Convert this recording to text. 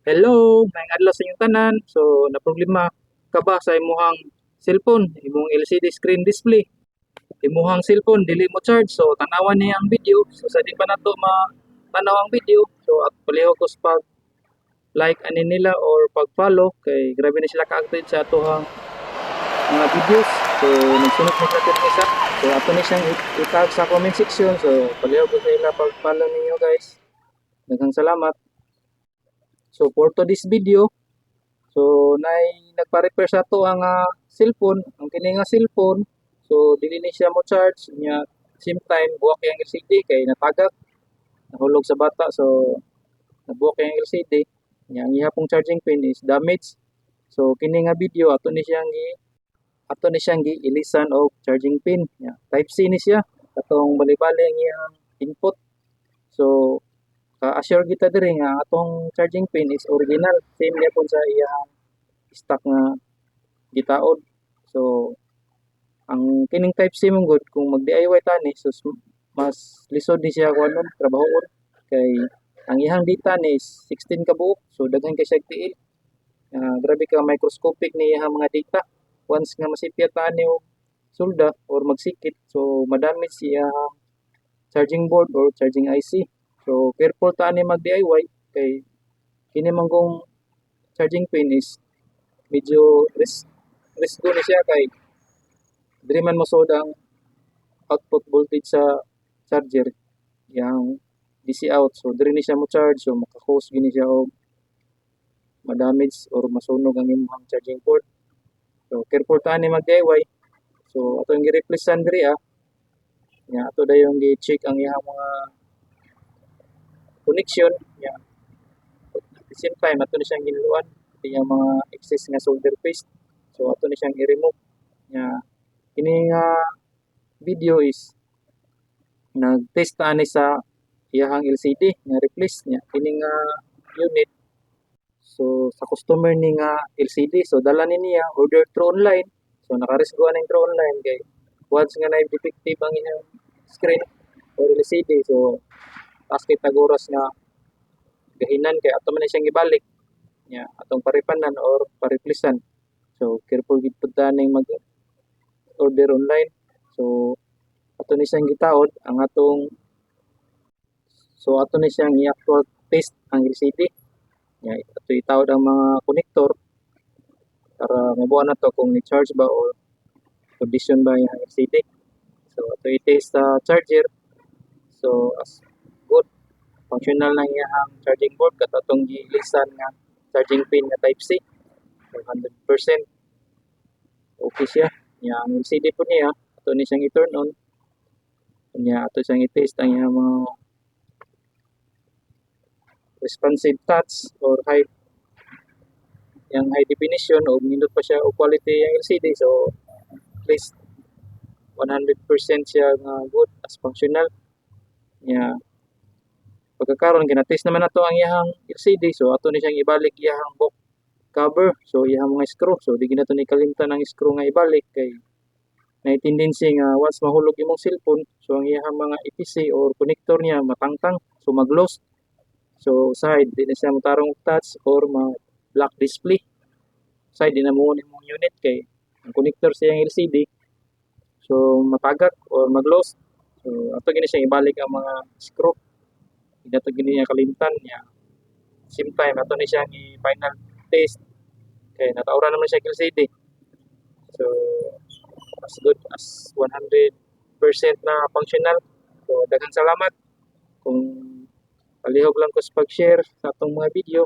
Hello, maayong adlaw sa inyong tanan. So, na problema ka ba sa imuhang cellphone, imong LCD screen display? Imuhang cellphone dili mo charge, so tanawan niya ang video. So sa di pa nato tanaw ang video, so at palihog ko sa pag like ani nila or pag-follow kay grabe na sila ka-active sa atohang mga videos. So nagsunod na sila dito isa. So ato ni siyang itag sa comment section. So palihog ko sa ila pag-follow ninyo guys. Daghang salamat. So for today's video, so nagpa-repair sa to ang cellphone, ang kini nga cellphone. So dili ni siya mo charge nya same time buwak yang LCD kay natagak, nahulog sa bata so nabuwak yang LCD. Nya ang iha pong charging pin is damaged. So kini nga video ato ni siyang ilisan og charging pin. Nya type C ni siya katong bali-bali ang iyang input. So ka-assure kita diri nga atong charging pin is original, same gyapon sa iyang stock nga gitaod. So ang kining type C mong good kung mag DIY tani so mas lisod ni siya kuanon trabahoon kay ang ihang data ni is 16 ka buok so daghan kay siya tiil. Grabe ka microscopic ni ihang mga data. Once nga masipyat tani og sulda or magsikit so madamage siya charging board or charging IC. So careful tani mag DIY kay kini man kung charging pin is medyo risko ni siya kay diri man mosod ang output voltage sa charger yang DC out so diri ni siya mo charge so maka-cause gini siya og ma-damage or masunog ang imong charging port. So careful tani mag DIY. So ato yung gi-replace diri nya ato dayon gi-check ang iyang mga connection nya at the same time ato ni siyang ginuan iyang mga excess nga solder paste so ato ni siyang i-remove nya kini nga video is nag-test ani sa iyahang LCD nga replace niya kini nga unit. So sa customer ni nga LCD so dala ni niya order through online. So nakarisgo ning through online kay once nga na defective ang iyang screen or LCD so as kay taguras nga gahinan kay ato man na siyang ibalik nya atong paripanan or pa-replacean. So careful gid pud taning mag order online. So ato ni siyang gitaod ang atong so ato ni siyang i-actual test ang LCD nya ato itawod ang mga connector para mabuan na to kung ni-charge ba o condition ba yung LCD. So ato i-test sa charger so as good functional na iyang charging board kat atong gilisan nga charging pin nga type C 100% okay siya nya ang LCD po niya ato ni siyang i-turn on nya ato siyang i-test ang iyang mga responsive touch or high definition o nindot pa siya o quality ang LCD so at least 100% siya nga good as functional nya pagkakaroon gina-test naman nato ang iyang LCD so ato ni siyang ibalik iyang book cover so iyang mga screw so di ginato ni kalimtan ang screw nga ibalik kay na tendency nga once mahulog imong cellphone so ang iyang mga EPC or connector niya matangtang so mag-lost so side di na siya motarong touch or black display side di na mo imong unit kay ang connector sa iyang LCD so matagak or mag-lost so ato gini siya ibalik ang mga screw di na to gini niya kalimtan niya same time ato ni siya ni final test kay nataura naman siya LCD so as good as 100% na functional so daghang salamat kung palihog lang ko sa pag-share sa atong mga video.